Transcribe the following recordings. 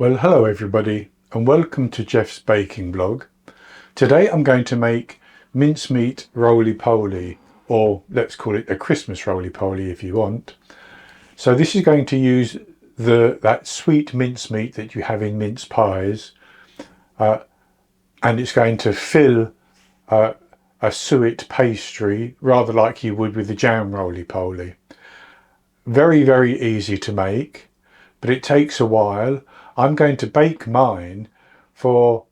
Well, hello everybody and welcome to Jeff's baking blog. Today I'm going to make mincemeat roly-poly, or let's call it a Christmas roly-poly if you want. So this is going to use that sweet mincemeat that you have in mince pies, and it's going to fill a suet pastry rather like you would with the jam roly-poly. Very, very easy to make, but it takes a while. I'm going to bake mine for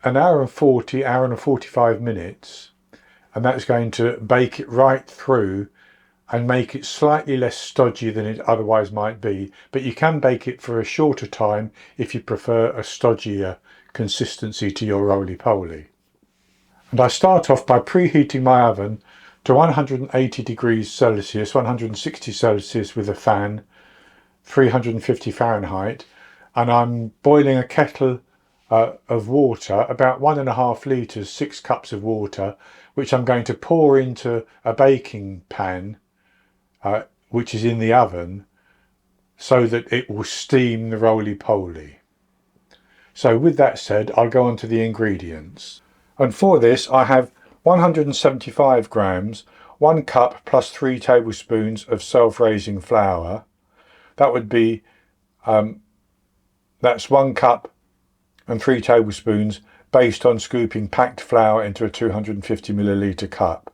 an hour and 45 minutes, and that's going to bake it right through and make it slightly less stodgy than it otherwise might be. But you can bake it for a shorter time if you prefer a stodgier consistency to your roly-poly. And I start off by preheating my oven to 180 degrees Celsius, 160 Celsius with a fan, 350 Fahrenheit, and I'm boiling a kettle of water, about 1.5 litres, 6 cups of water, which I'm going to pour into a baking pan, which is in the oven, so that it will steam the roly-poly. So with that said, I'll go on to the ingredients. And for this I have 175 grams, 1 cup plus 3 tablespoons of self-raising flour. That would be, that's 1 cup and 3 tablespoons based on scooping packed flour into a 250 milliliter cup.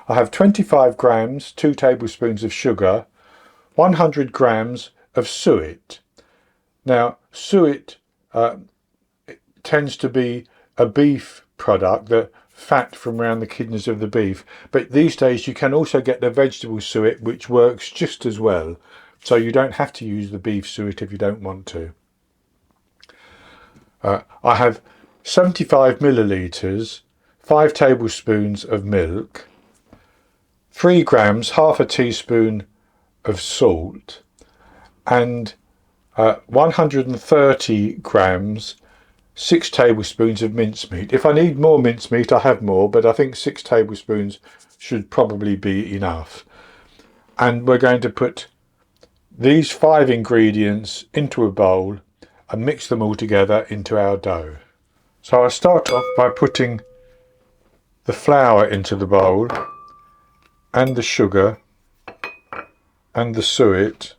I have 25 grams, 2 tablespoons of sugar, 100 grams of suet. Now suet tends to be a beef product, the fat from around the kidneys of the beef, but these days you can also get the vegetable suet, which works just as well. So you don't have to use the beef suet if you don't want to. I have 75 millilitres, 5 tablespoons of milk, 3 grams, half a teaspoon of salt, and 130 grams, 6 tablespoons of mincemeat. If I need more mincemeat I have more, but I think 6 tablespoons should probably be enough. And we're going to put these 5 ingredients into a bowl and mix them all together into our dough. So I'll start off by putting the flour into the bowl, and the sugar, and the suet,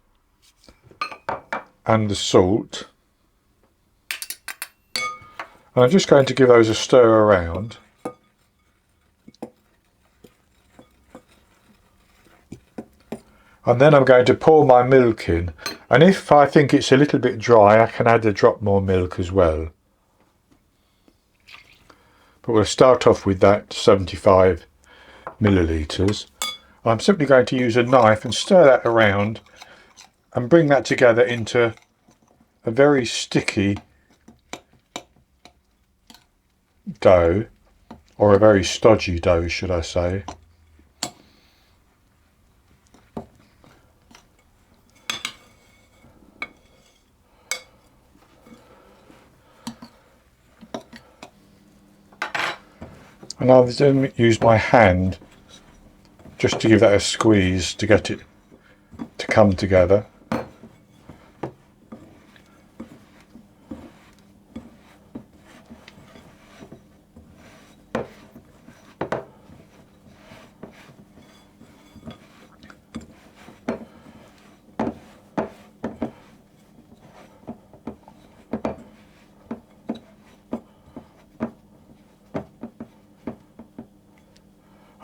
and the salt. And I'm just going to give those a stir around. And then I'm going to pour my milk in, and if I think it's a little bit dry I can add a drop more milk as well. But we'll start off with that 75 millilitres. I'm simply going to use a knife and stir that around and bring that together into a very sticky dough, or a very stodgy dough should I say. And I'll then use my hand just to give that a squeeze to get it to come together.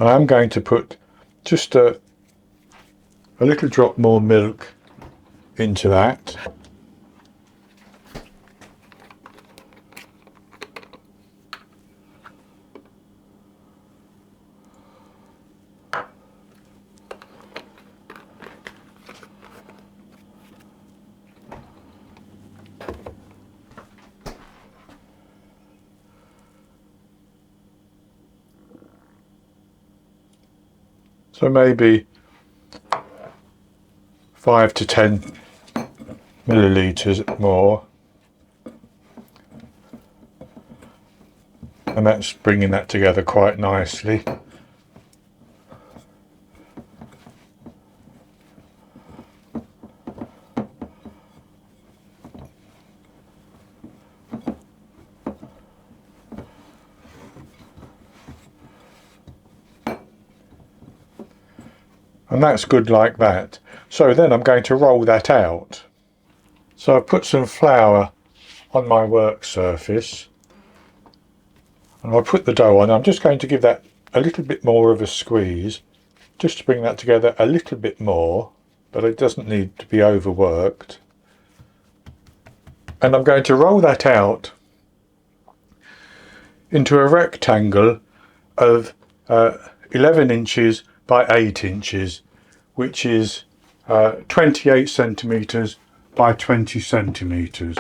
And I'm going to put just a little drop more milk into that. So maybe 5 to 10 millilitres more, and that's bringing that together quite nicely. And that's good like that. So then I'm going to roll that out. So I've put some flour on my work surface and I'll put the dough on. I'm just going to give that a little bit more of a squeeze, just to bring that together a little bit more, but it doesn't need to be overworked. And I'm going to roll that out into a rectangle of 11 inches by 8 inches, which is 28 centimetres by 20 centimetres.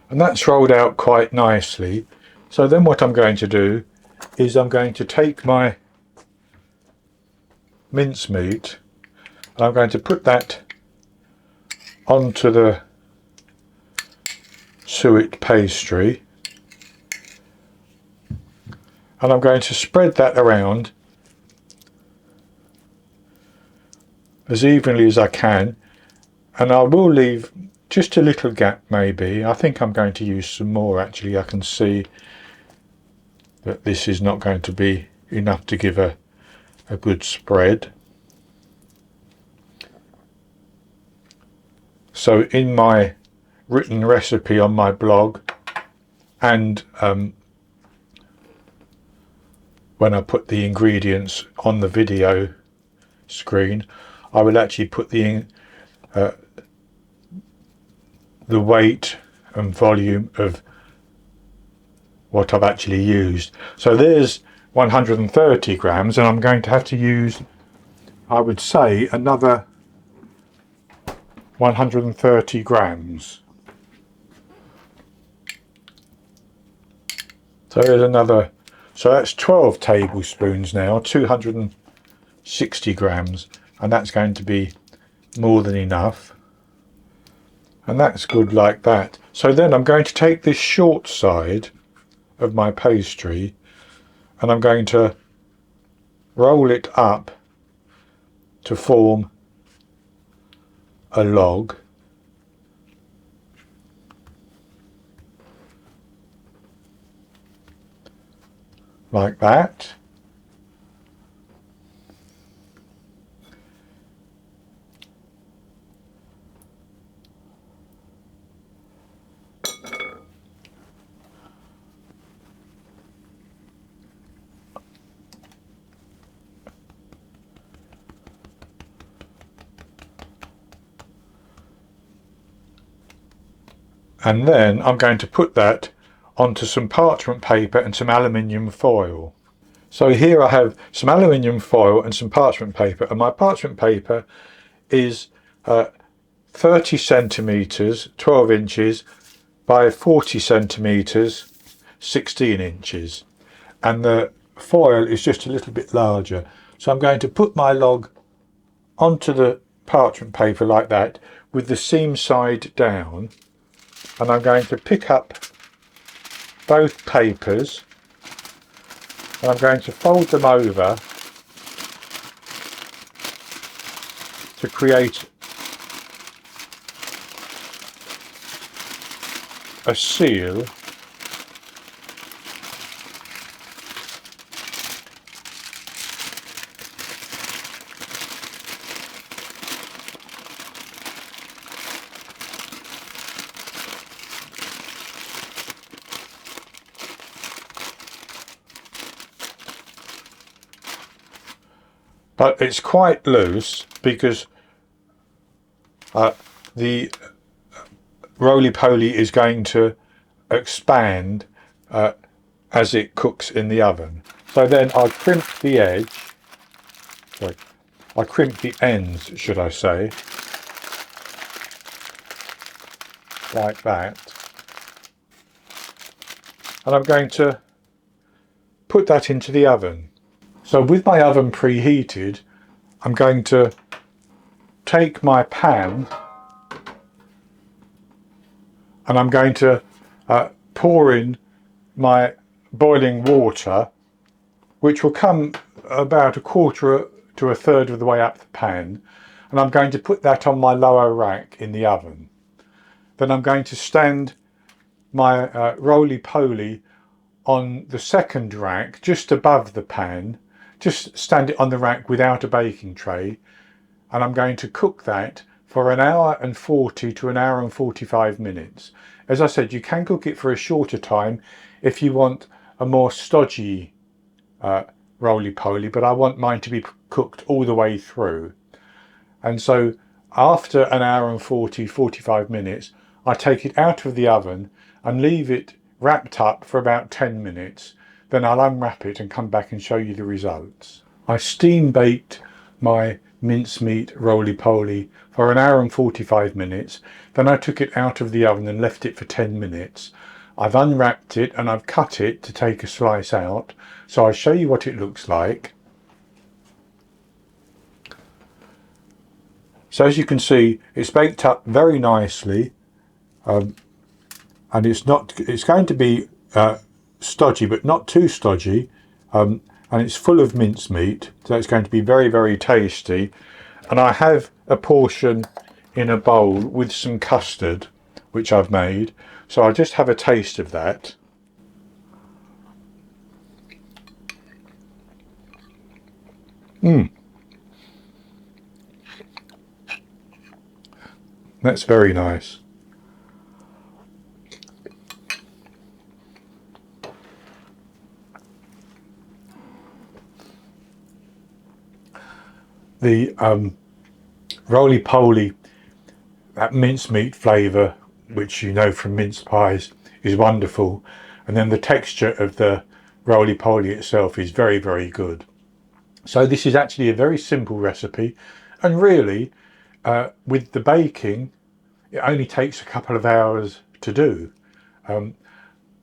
And that's rolled out quite nicely. So then what I'm going to do is I'm going to take my mincemeat and I'm going to put that onto the suet pastry, and I'm going to spread that around as evenly as I can, and I will leave just a little gap maybe. I think I'm going to use some more actually. I can see that this is not going to be enough to give a good spread. So in my written recipe on my blog, and when I put the ingredients on the video screen, I will actually put the weight and volume of what I've actually used. So there's 130 grams, and I'm going to have to use, I would say, another 130 grams. So there's another, so that's 12 tablespoons now, 260 grams, and that's going to be more than enough. And that's good like that. So then I'm going to take this short side of my pastry and I'm going to roll it up to form a log. Like that. And then I'm going to put that onto some parchment paper and some aluminium foil. So here I have some aluminium foil and some parchment paper, and my parchment paper is 30 centimetres, 12 inches by 40 centimetres, 16 inches. And the foil is just a little bit larger. So I'm going to put my log onto the parchment paper like that with the seam side down, and I'm going to pick up both papers and I'm going to fold them over to create a seal . But it's quite loose because the roly-poly is going to expand as it cooks in the oven. So then I'll crimp the edge, sorry, I'll crimp the ends, should I say, like that. And I'm going to put that into the oven. So with my oven preheated, I'm going to take my pan and I'm going to pour in my boiling water, which will come about a quarter to a third of the way up the pan. and I'm going to put that on my lower rack in the oven. Then I'm going to stand my roly-poly on the second rack just above the pan. Just stand it on the rack without a baking tray, and I'm going to cook that for 1 hour and 40 to 1 hour and 45 minutes. As I said, you can cook it for a shorter time if you want a more stodgy roly-poly, but I want mine to be cooked all the way through. And so after 1 hour and 45 minutes, I take it out of the oven and leave it wrapped up for about 10 minutes. Then I'll unwrap it and come back and show you the results. I steam baked my mincemeat roly-poly for 1 hour and 45 minutes. Then I took it out of the oven and left it for 10 minutes. I've unwrapped it and I've cut it to take a slice out. So I'll show you what it looks like. So as you can see, it's baked up very nicely, and it's going to be stodgy, but not too stodgy, and it's full of mincemeat, so it's going to be very, very tasty. And I have a portion in a bowl with some custard, which I've made, so I'll just have a taste of that. That's very nice. The roly-poly, that mincemeat flavour, which you know from mince pies, is wonderful, and then the texture of the roly-poly itself is very, very good. So this is actually a very simple recipe, and really with the baking it only takes a couple of hours to do, and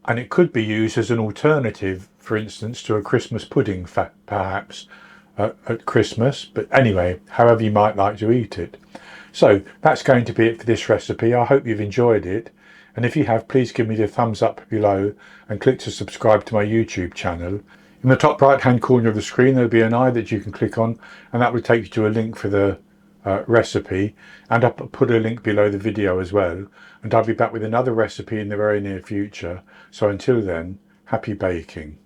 it could be used as an alternative, for instance, to a Christmas pudding perhaps at Christmas. But anyway, however you might like to eat it. So that's going to be it for this recipe. I hope you've enjoyed it, and if you have, please give me the thumbs up below and click to subscribe to my YouTube channel. In the top right hand corner of the screen there'll be an eye that you can click on, and that will take you to a link for the recipe, and I'll put a link below the video as well. And I'll be back with another recipe in the very near future. So until then, happy baking.